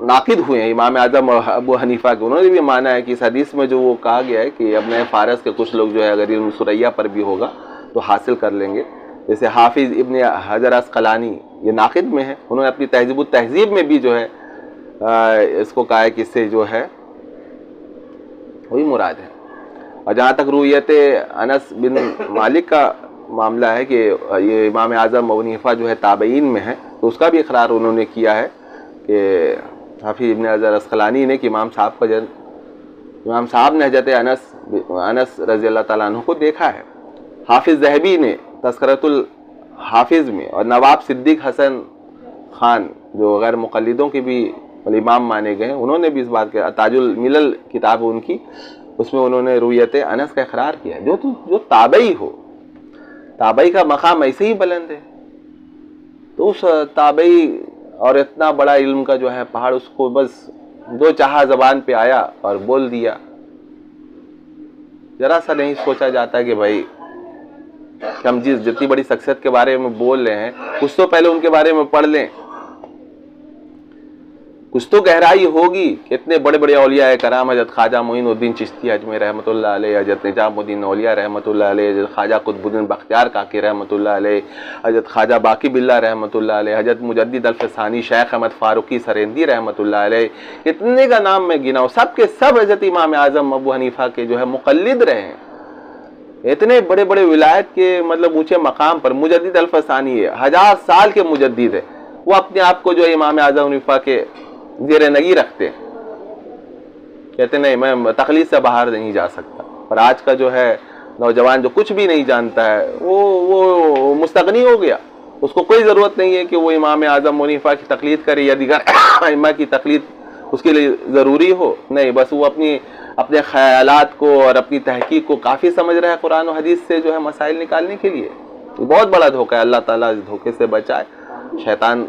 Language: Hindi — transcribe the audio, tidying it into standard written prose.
नाकिद हुए हैं इमाम आज़म अबू हनीफा के, उन्होंने भी माना है कि इस हदीस में जो वो कहा गया है कि अपने फ़ारस के कुछ लोग जो है अगर इल्म सुरैया पर भी होगा तो हासिल कर लेंगे। जैसे हाफिज़ इब्न हजर अस्क़लानी ये नाकिद में है, उन्होंने अपनी तहज़ीबुत तहज़ीब में भी जो है इसको कहा है कि इससे जो है वही मुराद है। और जहाँ तक रुयत अनस बिन मालिक का मामला है कि ये इमाम आज़म अबू हनीफा जो है ताबईन में है, तो उसका भी इकरार उन्होंने किया है कि हाफिज़ इब्न हजर अस्क़लानी ने कि इमाम साहब ने हज़रत अनस रज़ी अल्लाह ताला अन्हु को देखा है। हाफिज़ ज़हबी ने तज़किरतुल हाफिज़ में और नवाब सिद्दीक़ हसन खान जो गैर मुक़ल्लिदों के भी इमाम माने गए, उन्होंने भी इस बात के ताजुल मिलल किताब उनकी, उसमें उन्होंने रुयत अनस का इकरार किया। जो ताबई हो, ताबई का मकाम ऐसे ही बुलंद है, तो उस ताबई और इतना बड़ा इल्म का जो है पहाड़, उसको बस दो चाहा ज़बान पे आया और बोल दिया। ज़रा सा नहीं सोचा जाता कि भाई हम जितनी बड़ी शख्सियत के बारे में बोल रहे हैं कुछ तो पहले उनके बारे में पढ़ लें, कुछ तो गहराई होगी। कितने बड़े बड़े औलिया कराम, हज़रत ख्वाजा मोइनुद्दीन चिश्ती अजमेर रहमतुल्लाह अलैह, हज़रत निजामुद्दीन औलिया रहमतुल्लाह अलैह, हज़रत ख्वाजा कुतुबुद्दीन बख्तियार काकी रहमतुल्लाह अलैह, हज़रत ख्वाजा बाकी बिल्ला रहमतुल्लाह अलैह, हज़रत मुजद्दिद अल-फ़सानी शेख अहमद फ़ारूकी सरेंदी रहमतुल्लाह अलैह, इतने का नाम मैं गिनाऊँ, सब के सब हज़रत इमाम आज़म अबू हनीफा के जो है मुक़ल्लिद रहे हैं। इतने बड़े बड़े विलायत के मतलब ऊँचे मकाम पर मुजद्दिद अल-फ़सानी है, 1000 साल के मुजद्दिद है, वो अपने आप को जो है इमाम आज़म हनीफा के ज़ेरे नगी रखते, कहते नहीं मैं तकलीद से बाहर नहीं जा सकता। पर आज का जो है नौजवान जो कुछ भी नहीं जानता है वो मुस्तगनी हो गया, उसको कोई ज़रूरत नहीं है कि वो इमाम आज़म हनीफा की तकलीद करे या दीगर अइम्मा की तकलीद उसके लिए ज़रूरी हो, नहीं, बस वो अपने ख्यालात को और अपनी तहकीक को काफ़ी समझ रहा है कुरान और हदीस से जो है मसाइल निकालने के लिए। ये बहुत बड़ा धोखा है, अल्लाह ताला इस धोखे से बचाए। शैतान